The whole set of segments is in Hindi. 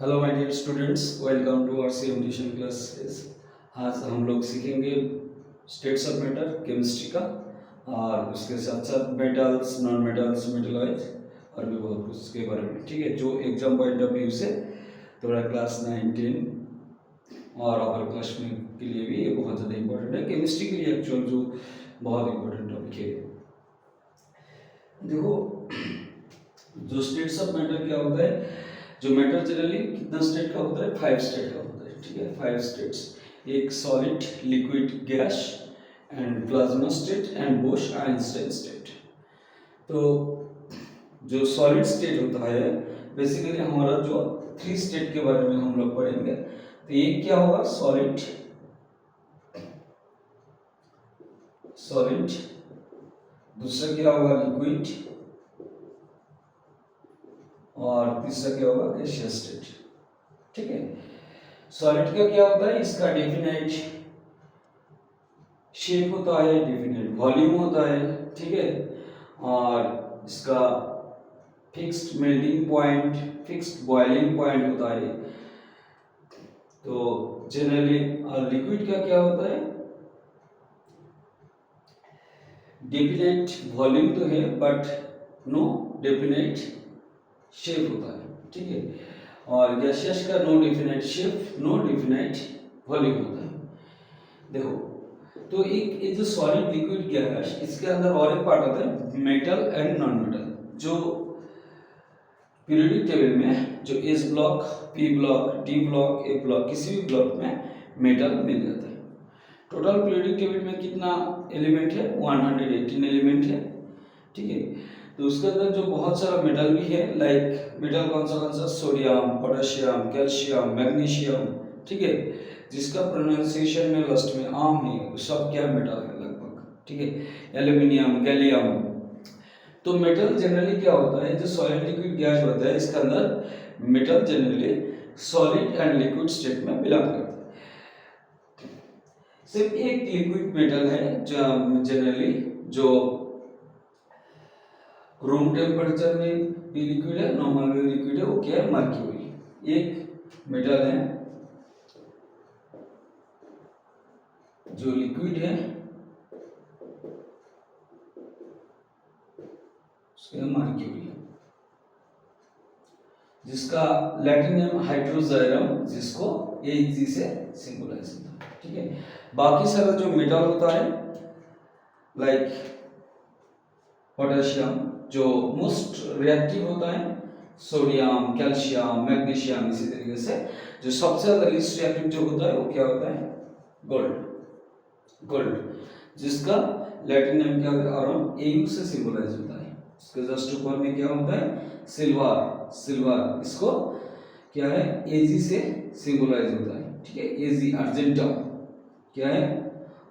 Hello my dear students, welcome to our same tuition classes. आज हम लोग सीखेंगे स्टेट्स ऑफ मैटर केमिस्ट्री का, और उसके साथ साथ मेटल्स, नॉन मेटल्स, मेटलॉइड और भी बहुत कुछ के बारे में। ठीक है, जो एग्जाम पॉइंट ऑफ व्यू से थोड़ा क्लास 9, 10 और अपर क्लास में के लिए भी ये बहुत ज़्यादा इंपॉर्टेंट है। केमिस्ट्री के लिए एक्चुअल जो बहुत इंपॉर्टेंट टॉपिक है। देखो, जो स्टेट्स ऑफ मैटर क्या होता है, जो मैटर जनरली कितना स्टेट का होता है, 5 स्टेट का होता है। ठीक है, 5 स्टेट्स, एक solid, liquid, gas and plasma state and Bose Einstein state. तो जो सॉलिड स्टेट होता है, बेसिकली हमारा जो 3 स्टेट के बारे में हम लोग पढ़ेंगे। तो एक क्या होगा, सॉलिड, सॉलिड, दूसरा क्या होगा, लिक्विड, और तीसरा क्या होगा, गैसियस स्टेट। ठीक है, सॉलिड का क्या होता है, इसका डेफिनेट शेप होता है, डेफिनेट वॉल्यूम होता है। ठीक है, और इसका fixed melting point, fixed boiling point होता है। तो जनरली लिक्विड का क्या होता है, डेफिनेट वॉल्यूम तो है बट नो डेफिनेट शेप होता है। ठीक है, और गैसियस का no definite shape, no definite volume होता है। देखो, तो एक ये जो सॉलिड, लिक्विड, गैस, इसके अंदर और एक पार्ट आता है मेटल एंड नॉन मेटल। जो पीरियोडिक टेबल में जो S block, P block, D block, A block, किसी भी ब्लॉक में मेटल मिल जाता है। टोटल पीरियोडिक टेबल में कितना एलिमेंट है, 118 एलिमेंट है। ठीक है, तो उसके अंदर जो बहुत सारा मेटल भी है, लाइक मेटल कौन सा, सोडियम, पोटेशियम, कैल्शियम, मैग्नीशियम। ठीक है, जिसका प्रोनाउंसिएशन में लास्ट में आम है, वो सब क्या मेटल है लगभग। ठीक है, एल्यूमिनियम, गैलियम। तो मेटल जनरली क्या होता है, जो सॉलिड, लिक्विड, गैस होता है, इसके अंदर metal generally solid and liquid state में बिलोंग करता है। सिर्फ एक लिक्विड मेटल है जो जनरली जो रूम टेम्परेचर में भी लिक्विड है, नॉर्मल में लिक्विड है, वो क्या है, मर्क्यूरी। एक मेटल है जो लिक्विड है, मर्क्यूरी, जिसका लैटिन नेम हाइड्रोजाइरम, जिसको Ag से सिंबलाइज होता है। ठीक है, बाकी सारा जो मेटल होता है, लाइक पोटेशियम जो मोस्ट रिएक्टिव होता है, सोडियम, कैल्शियम, मैग्नीशियम, इसी तरीके से जो सबसे ज्यादा लीस्ट रिएक्टिव जो होता है वो क्या होता है, गोल्ड। गोल्ड, जिसका लैटिन नेम क्या होता है, Au से सिंबलाइज होता है। इसके जस्ट ऊपर में क्या होता है, सिल्वर, सिल्वर, इसको क्या है, Ag से सिंबलाइज होता है। ठीक है, Ag, अर्जेंटम, क्या है,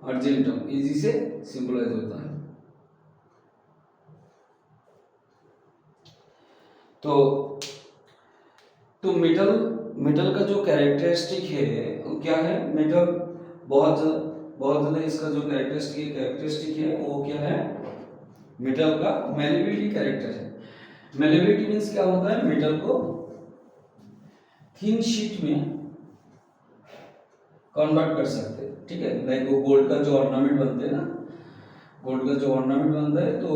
अर्जेंटम, Ag से सिंबलाइज होता है। तो मेटल, मेटल का जो कैरेक्टरिस्टिक है वो क्या है, मेटल बहुत ज़्यादा इसका जो कैरेक्टरिस्टिक है वो क्या है, मेटल का मेलेबिलिटी कैरेक्टर है। मेलेबिलिटी मीन्स क्या होता है, मेटल को थिन शीट में कन्वर्ट कर सकते हैं। ठीक है, लाइक वो गोल्ड का जो ऑर्नामेंट बनते हैं ना, गोल्ड का जो ऑर्नामेंट बनता है, तो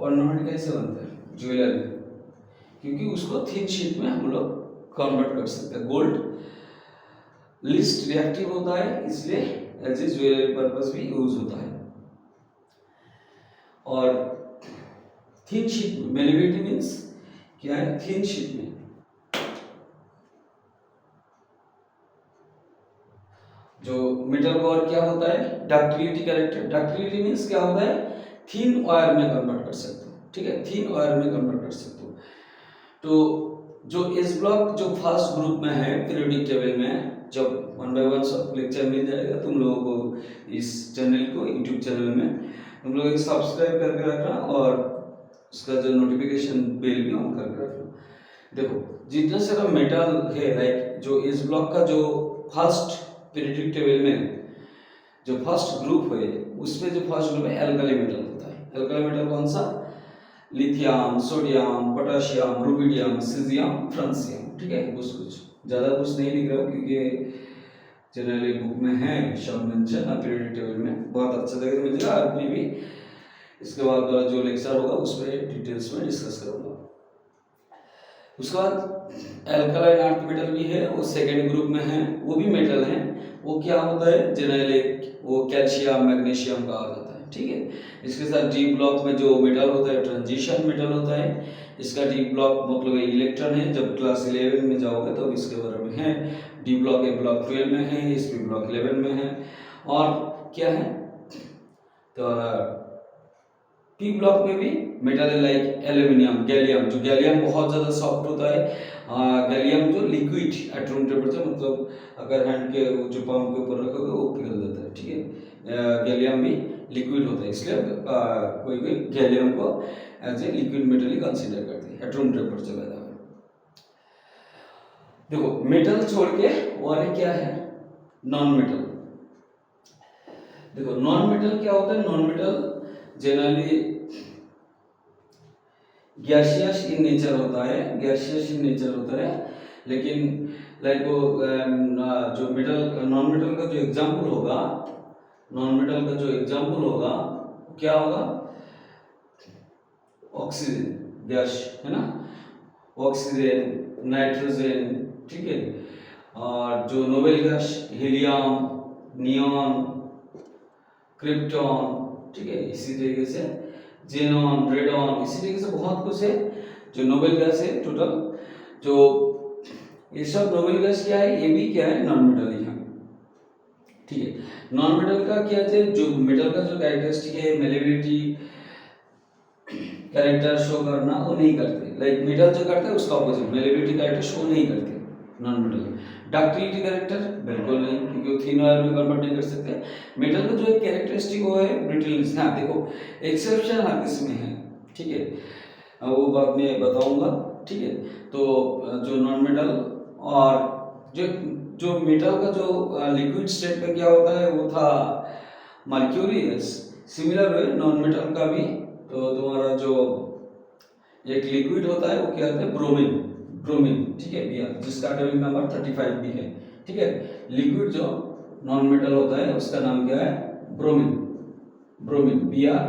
ऑर्नामेंट कैसे बनता है, ज्वेलरी, क्योंकि उसको थिन शीट में हम लोग कन्वर्ट कर सकते हैं। गोल्ड लिस्ट रिएक्टिव होता है, इसलिए एज ए ज्वेलरी पर्पस भी यूज होता है। और थिन शीट में मेलेबिलिटी मीन्स क्या है, थिन शीट में जो मेटल का और क्या होता है, डक्टिलिटी कैरेक्टर। डक्टिलिटी मीन्स क्या होता है, थिन वायर में कन्वर्ट कर सकते हो। ठीक है, थिन वायर में कन्वर्ट कर सकते हो। तो जो एस ब्लॉक जो फर्स्ट ग्रुप में है पीरियोडिक टेबल में, जब 1 बाय 1 सब लेक्चर मिल जाएगा तुम लोगों को, इस चैनल को, यूट्यूब चैनल में तुम लोग सब्सक्राइब करके रखना, और उसका जो नोटिफिकेशन बेल भी ऑन करके रखना। देखो, जितना सारा मेटल है, लाइक जो एस ब्लॉक का जो फर्स्ट पीरियोडिक टेबल में जो फर्स्ट ग्रुप है, उसमें जो फर्स्ट ग्रुप है एल्काली मेटल होता है। एल्काली मेटल कौन सा, lithium, sodium, potassium, rubidium, caesium, francium. ठीक है, कुछ ज़्यादा कुछ नहीं लिख रहा हूँ क्योंकि जनरली बुक में है सब मेंशन पीरियडिक टेबल में, बहुत अच्छा जगह मिल जाएगा। और में भी इसके बाद जो लेक्चर होगा उस पर डिटेल्स में डिस्कस करूँगा। उसके बाद एल्कलाइन अर्थ मेटल भी है, वो सेकेंड ग्रुप में है, वो भी मेटल है। वो क्या होता है जनरली वो कैल्शियम मैग्नीशियम कहा जाता है, ठीक है। इसके साथ डी ब्लॉक में जो मेटल होता है ट्रांजिशन मेटल होता है। इसका डी ब्लॉक मतलब इलेक्ट्रॉन है, जब क्लास 11 में जाओगे तो इसके बारे में है। डी ब्लॉक ए ब्लॉक 12 में है, एस पी ब्लॉक 11 में है। और क्या है तो पी ब्लॉक में भी मेटल है लाइक एल्यूमिनियम, गैलियम। जो गैलियम बहुत ज़्यादा सॉफ्ट होता है। गैलियम जो लिक्विड एट रूम टेम्परेचर, मतलब अगर हैंड के जो पाम के ऊपर रखोगे वो पिघल जाता है, ठीक है। गैलियम भी लिक्विड होता है, इसलिए कोई कोई गैलियम को एज ए लिक्विड मेटल ही कंसीडर करते हैं एट रूम टेम्परेचर पैदा में। देखो मेटल छोड़ के और क्या है नॉन मेटल। देखो नॉन मेटल क्या होता है, non metal generally gaseous in nature होता है, गैसियस इन नेचर होता है। लेकिन लाइक वो जो मेटल नॉन मेटल का जो एग्जांपल होगा, नॉन मेटल का जो एग्जांपल होगा क्या होगा, ऑक्सीजन गैस है ना, ऑक्सीजन नाइट्रोजन, ठीक है। और जो noble gas helium, neon, krypton, ठीक है। इसी तरीके से जेनॉन, रेडॉन, इसी तरीके से बहुत कुछ है जो नोबेल गैस है टोटल। जो ये सब नोबेल गैस क्या है, ये भी क्या है नॉन मेटल ही है, ठीक है। नॉन मेटल का क्या है, जो मेटल का जो कैरेक्टरिस्टिक है मेलेबिलिटी कैरेक्टर शो करना वो नहीं करते। लाइक मेटल जो करता है उसका ऑपोजिट, मेलेबिलिटी कैरेक्टर शो नहीं करते नॉन मेटल। डक्टिलिटी कैरेक्टर बिल्कुल नहीं, क्योंकि वो थिन वायर में कन्वर्ट नहीं कर सकते। मेटल का जो एक कैरेक्टरिस्टिक वो है ब्रिटलनेस। हाँ देखो एक्सेप्शन हर किसी में है, ठीक है, वो बाद में बताऊंगा, ठीक है। तो जो नॉन मेटल और जो मेटल का जो लिक्विड स्टेट में क्या होता है वो था मर्क्यूरी। सिमिलर है नॉन मेटल का भी। तो तुम्हारा जो एक लिक्विड होता है वो क्या होता है ब्रोमीन, ब्रोमीन, ठीक है भैया, जिसका एटॉमिक नंबर 35 भी है, ठीक है। लिक्विड जो नॉन मेटल होता है उसका नाम क्या है ब्रोमीन, ब्रोमीन Br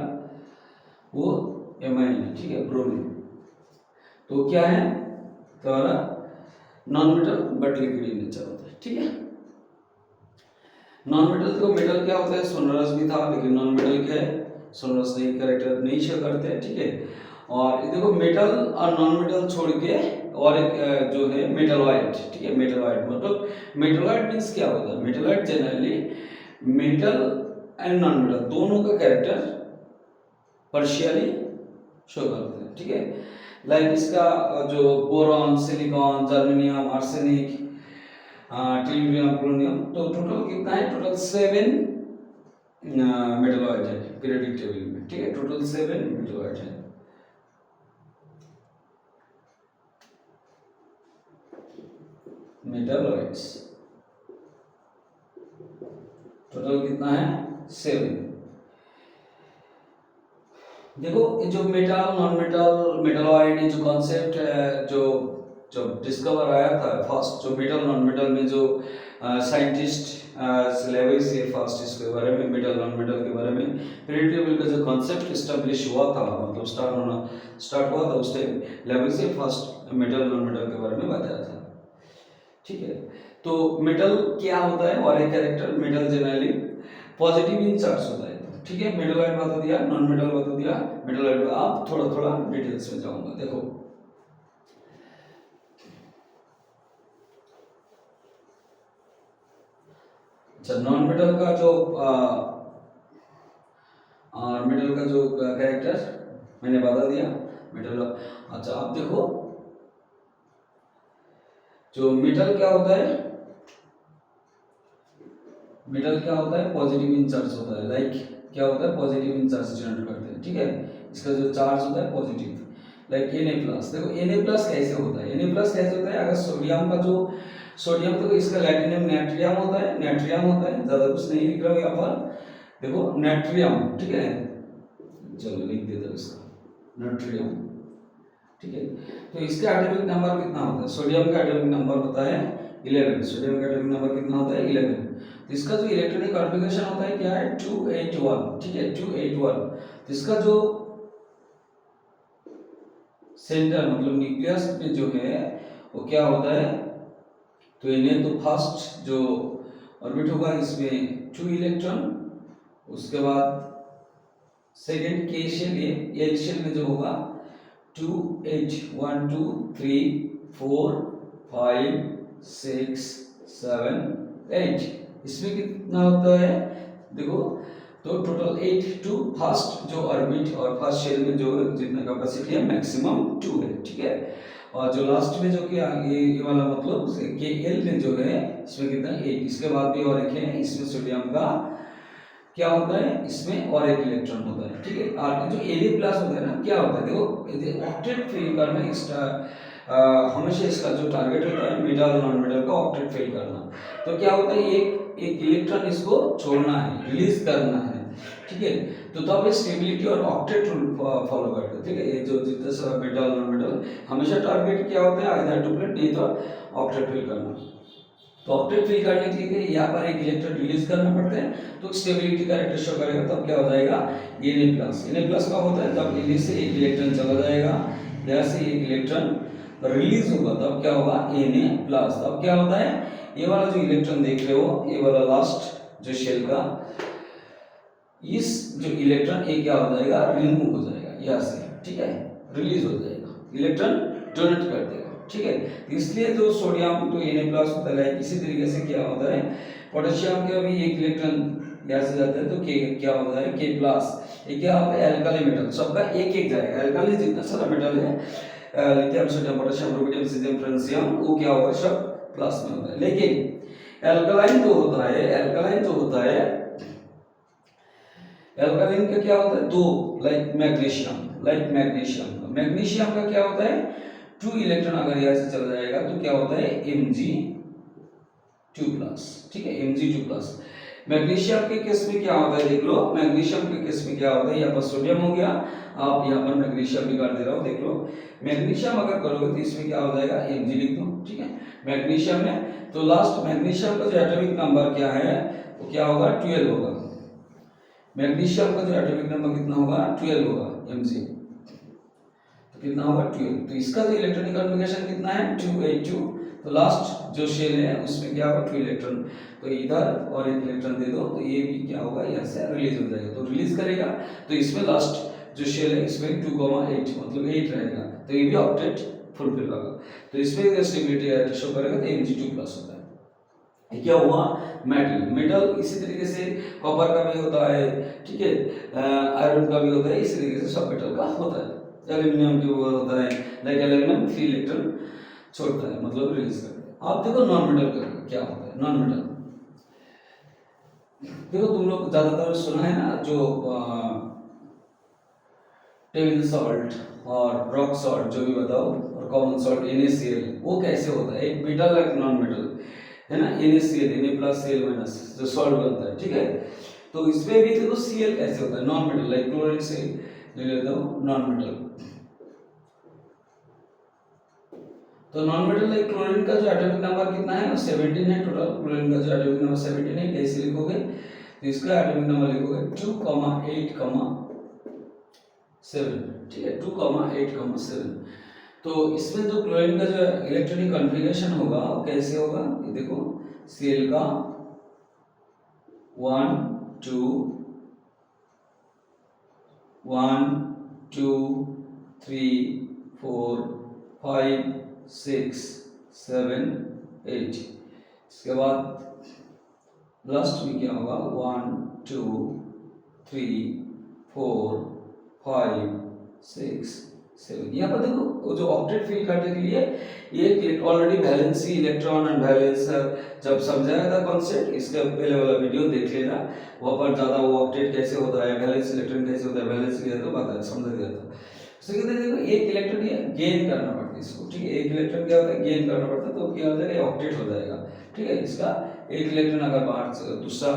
वो एमाइन है, ठीक है ब्रोमीन। तो क्या है तुम्हारा non metal but liquid in nature होता है, ठीक है। नॉन मेटल तो मेटल क्या होता है सोनरस भी था, लेकिन नॉन मेटल क्या है सोनरस नहीं कैरेक्टर नहीं शो करते हैं, ठीक है। और देखो मेटल और नॉन मेटल छोड़ के और एक जो है मेटलॉइड, ठीक है। मेटलॉइड मतलब मेटलॉइड मीन्स क्या होता है, metalloid generally metal and non metal दोनों का कैरेक्टर पार्शियली शो करते हैं, ठीक है। लाइक इसका जो boron, silicon, germanium, arsenic, tellurium, polonium, तो टोटल कितना है, टोटल 7 मेटलॉइड है पीरियोडिक टेबल में, ठीक है। टोटल 7 मेटलॉइड है। मेटलॉइड्स टोटल कितना है 7। देखो ये जो मेटल नॉन मेटल मेटलॉइड ये जो कॉन्सेप्ट है जो जब डिस्कवर आया था फर्स्ट, जो मेटल नॉन मेटल में जो साइंटिस्ट सिलेबस से फर्स्ट इसके बारे में मेटल नॉन मेटल के बारे में पीरियोडिक टेबल का जो कॉन्सेप्ट एस्टेब्लिश हुआ था, मतलब स्टार्ट हुआ था उस टाइम लेवल से फर्स्ट मेटल नॉन मेटल के बारे में बताया था, ठीक है। तो मेटल क्या होता है और एक character metal generally positive in charge होता है, ठीक है। मेटलॉइड बता दिया, नॉन मेटल बता दिया, मेटलॉइड आप थोड़ा थोड़ा डिटेल्स में जाऊंगा। देखो अच्छा नॉन मेटल का जो मेटल का जो कैरेक्टर मैंने बता दिया मेटल। अच्छा आप देखो जो मेटल क्या होता है, मेटल क्या होता है पॉजिटिव इन चार्ज होता है। लाइक क्या होता है पॉजिटिव इन चार्ज जनरेट करते हैं, ठीक है। इसका जो चार्ज होता है पॉजिटिव, लाइक Na+। देखो Na+ कैसे होता है, Na+ कैसे होता है, अगर सोडियम का जो सोडियम तो इसका लैटिन नेम नाइट्रियम होता है, नाइट्रियम होता है, ज्यादा कुछ नहीं लिख रहा हूँ यहाँ पर। देखो नाइट्रियम, ठीक है, चलो लिख देता हूँ इसका नाइट्रियम, ठीक है। तो इसका एटॉमिक नंबर कितना होता है, सोडियम का एटॉमिक नंबर होता है 11, सोडियम का एटॉमिक नंबर कितना होता है 11। तो इसका जो इलेक्ट्रॉनिक कॉन्फ़िगरेशन होता है क्या है 281, ठीक है 281। तो इसका जो सेंटर मतलब न्यूक्लियस में जो है वो क्या होता है, तो इन्हें तो फर्स्ट जो ऑर्बिट होगा इसमें 2 इलेक्ट्रॉन, उसके बाद सेकेंड के शेल एल शेल में जो होगा 2 8 1 2 3 4 5 6 7 8, इसमें कितना होता है देखो, तो टोटल 8 टू फर्स्ट जो ऑर्बिट और फर्स्ट शेल में जो जितना कैपेसिटी है मैक्सिमम 2 है, ठीक है। और जो लास्ट में जो कि ये वाला मतलब के एल में जो है इसमें कितना 8, इसके बाद भी और एक है इसमें सोडियम का क्या होता है, इसमें और एक इलेक्ट्रॉन होता है, ठीक है। और जो Na प्लस होता है ना क्या होता है देखो, ऑक्टेट फिल करना हमेशा इसका जो टारगेट होता है मेटल नॉन मेटल का ऑक्टेट फिल करना। तो क्या होता है एक इलेक्ट्रॉन इसको छोड़ना है, रिलीज करना है, ठीक है। तो तब ये स्टेबिलिटी और ऑक्टेट रूल फॉलो करते हैं, ठीक है। ये जो जितने सारा मेटल नॉन मेटल हमेशा टारगेट क्या होता है आइदर टू प्लेट नहीं तो ऑक्टेट फिल करना। तो ऑक्टेट फिल करने के लिए यहाँ पर एक इलेक्ट्रॉन रिलीज करना पड़ता है, तो स्टेबिलिटी कैरेक्टर शो करेगा, तब क्या हो जाएगा Na प्लस का होता है जब इन्हीं से एक इलेक्ट्रॉन चला जाएगा, यहाँ से एक इलेक्ट्रॉन रिलीज होगा तब क्या होगा Na प्लस। तब क्या होता है ये वाला जो इलेक्ट्रॉन देख रहे हो ये वाला लास्ट जो शेल का इस जो इलेक्ट्रॉन ये क्या हो जाएगा रिमूव हो जाएगा यहाँ से, ठीक है, रिलीज हो जाएगा, इलेक्ट्रॉन डोनेट कर देगा, ठीक है। इसलिए जो सोडियम तो Na प्लस होता है, इसी तरीके से क्या होता है पोटेशियम के भी एक इलेक्ट्रॉन यहाँ से जाता है तो के क्या होता है के प्लस, ये क्या होता है एल्काली मेटल सबका एक एक जाएगा, एल्काली जितना सारा मेटल है lithium sodium potassium rubidium caesium francium वो क्या होगा सब प्लस में होता है। लेकिन एल्कलाइन जो होता है एल्कलाइन का क्या होता है दो, लाइक मैग्नीशियम का क्या होता है 2 इलेक्ट्रॉन अगर यहाँ से चला जाएगा तो क्या होता है Mg2+, ठीक है Mg2+। मैग्नीशियम के केस में क्या होता है देख लो, मैग्नीशियम के केस में क्या होता है यहाँ पर सोडियम हो गया, आप यहाँ पर मैग्नीशियम भी कर दे रहा हो, देख लो मैग्नीशियम अगर करोगे तो इसमें क्या हो जाएगा Mg लिख दो, ठीक है मैग्नीशियम में। तो लास्ट मैग्नीशियम का जो एटॉमिक नंबर क्या है वो क्या होगा 12 होगा, मैग्नीशियम का जो एटॉमिक नंबर कितना होगा 12 होगा Mg, तो कितना होगा 12। तो इसका जो इलेक्ट्रॉनिक कॉन्फ़िगरेशन कितना है 282, तो लास्ट जो शेल है उसमें क्या होगा 2 इलेक्ट्रॉन, तो इधर और एक इलेक्ट्रॉन दे दो तो ये भी क्या होगा यहाँ से रिलीज हो जाएगा, तो रिलीज करेगा तो इसमें लास्ट जो शेल है इसमें 2,8 मतलब 8 रहेगा, तो ये भी ऑक्टेट फुलफिल होगा, तो इसमें स्टेबिलिटी शो करेगा तो Mg2+ होता है। क्या हुआ मेटल इसी तरीके से कॉपर का भी होता है, ठीक है आयरन का भी होता है, इसी तरीके से सब मेटल का होता है। एल्यूमिनियम की वो होता है, लाइक एल्यूमिनियम 3 इलेक्ट्रॉन छोड़ता है मतलब रिलीज करता है। आप देखो नॉन मेटल का क्या होता है, नॉन मेटल देखो तुम लोग ज्यादातर सुना है ना जो टेबल सॉल्ट और रॉक सॉल्ट जो भी बताओ और कॉमन सॉल्ट NaCl वो कैसे होता है, एक मेटल एक नॉन मेटल है ना, NaCl Na+Cl- जो सॉल्ट बनता है, ठीक है। तो इसमें भी देखो Cl कैसे होता है नॉन मेटल, लाइक क्लोरीन से ले लेता हूँ नॉन मेटल, तो नॉन मेटल लाइक क्लोरीन का जो एटॉमिक नंबर कितना है 17 है, टोटल क्लोरीन का जो एटॉमिक नंबर 17 है, कैसे लिखोगे तो इसका एटॉमिक नंबर लिखोगे 2,8,7, ठीक है 2,8,7। तो इसमें जो क्लोरीन का जो इलेक्ट्रॉनिक कॉन्फ़िगरेशन होगा वो कैसे होगा, ये देखो Cl का 1 2 3 4 5 6 7 8, इसके बाद लास्ट में क्या होगा 1 2 3 4 5 6 7। यहाँ पर देखो वो जो ऑक्टेट फिल करने के लिए एक already valency electron and valence जब समझाया था कॉन्सेप्ट, इसका पहले वाला वीडियो देख लेना, वहाँ पर ज़्यादा वो ऑक्टेट कैसे होता है वैलेंस इलेक्ट्रॉन कैसे होता है वैलेंस किया तो बताया समझा दिया था। तो कहते हैं देखो एक इलेक्ट्रॉन ये गेन करना पड़ता है इसको, ठीक है एक इलेक्ट्रॉन क्या होता है गेन करना पड़ता है, तो क्या हो जाएगा ऑक्टेट हो जाएगा, ठीक है। इसका एक इलेक्ट्रॉन अगर बाहर से दूसरा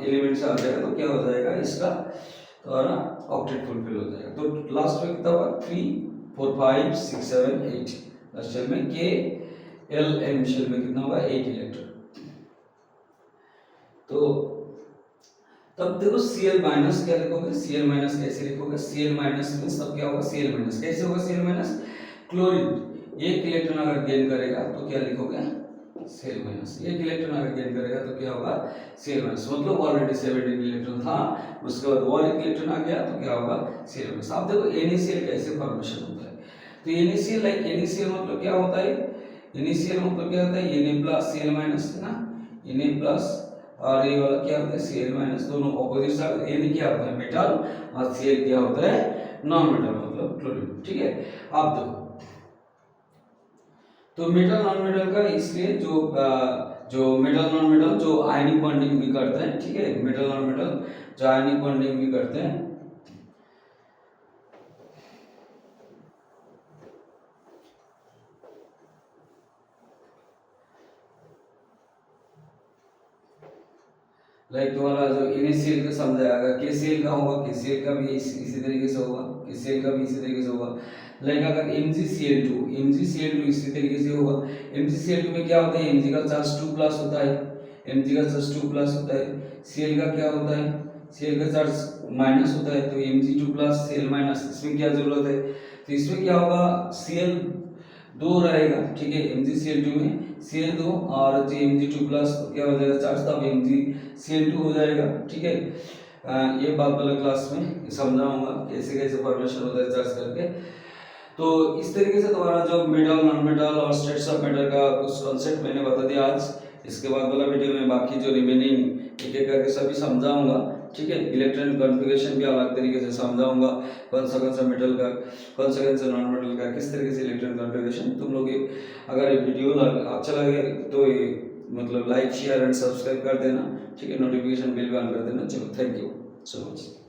एलिमेंट से आ जाएगा तो क्या हो जाएगा इसका तो ऑक्टेट फुलफिल हो जाएगा। तो लास्ट में कितना होगा 3 4 5 6 7 8, लास्ट में के एल एम शेल में कितना होगा 8 इलेक्ट्रॉन। तो तब देखो Cl माइनस क्या लिखोगे, Cl माइनस कैसे लिखोगे, Cl माइनस में सब क्या होगा Cl माइनस, कैसे होगा Cl माइनस, क्लोरीन एक इलेक्ट्रॉन अगर गेन करेगा तो क्या लिखोगे Cl माइनस, एक इलेक्ट्रॉन अगर गेन करेगा तो क्या होगा Cl माइनस, मतलब ऑलरेडी 17 इलेक्ट्रॉन था, उसके बाद और एक इलेक्ट्रॉन आ गया तो क्या होगा Cl माइनस। आप देखो NaCl कैसे फॉर्मेशन होता है, तो NaCl लाइक NaCl मतलब क्या होता है, NaCl मतलब क्या होता है Na प्लस Cl माइनस है ना, Na प्लस और ये वाला क्या होता है Cl माइनस, दोनों ऑपोजिट साइड, Na क्या होता है मेटल और Cl क्या होता है नॉन मेटल मतलब क्लोरीन, ठीक है। आप देखो तो मेटल नॉन मेटल का इसलिए जो मेटल नॉन मेटल जो आयनिक बॉन्डिंग भी करते हैं, ठीक है, मेटल नॉन मेटल जो आयनिक बॉन्डिंग भी करते हैं, लाइक तुम्हारा जो NaCl का समझाएगा, KCl का होगा, KCl का भी इसी तरीके से होगा, KCl का भी इसी तरीके से होगा। लाइक अगर MgCl2 इसी तरीके से होगा। MgCl2 में क्या होता है, Mg का चार्ज 2 प्लस होता है, Mg का चार्ज 2 प्लस होता है, Cl का क्या होता है, Cl का चार्ज माइनस होता है, तो Mg2 प्लस Cl माइनस, इसमें क्या जरूरत है, तो इसमें क्या होगा Cl 2 रहेगा, ठीक है, MgCl2 में Cl2 और Mg2 प्लस तो क्या हो जाएगा चार्ज, तब MgCl2 हो जाएगा, ठीक है। ये बात वाला क्लास में समझाऊंगा कैसे कैसे फॉर्मेशन होता है चार्ज करके। तो इस तरीके से तुम्हारा जो मेटल नॉन मेटल और स्टेट्स ऑफ मैटर का कुछ कॉन्सेप्ट मैंने बता दिया आज। इसके बाद वाला वीडियो में बाकी जो रिमेनिंग एक एक करके सभी समझाऊंगा, ठीक है। इलेक्ट्रॉनिक कॉन्फ़िगरेशन भी अलग तरीके से समझाऊंगा, कौन सा मेटल का, कौन सा नॉन मेटल का, किस तरीके से इलेक्ट्रॉनिक कॉन्फ़िगरेशन। तुम लोग अगर ये वीडियो अच्छा लगे तो ये मतलब लाइक शेयर एंड सब्सक्राइब कर देना, ठीक है, नोटिफिकेशन बिल भी ऑन कर देना। चलो, थैंक यू सो मच।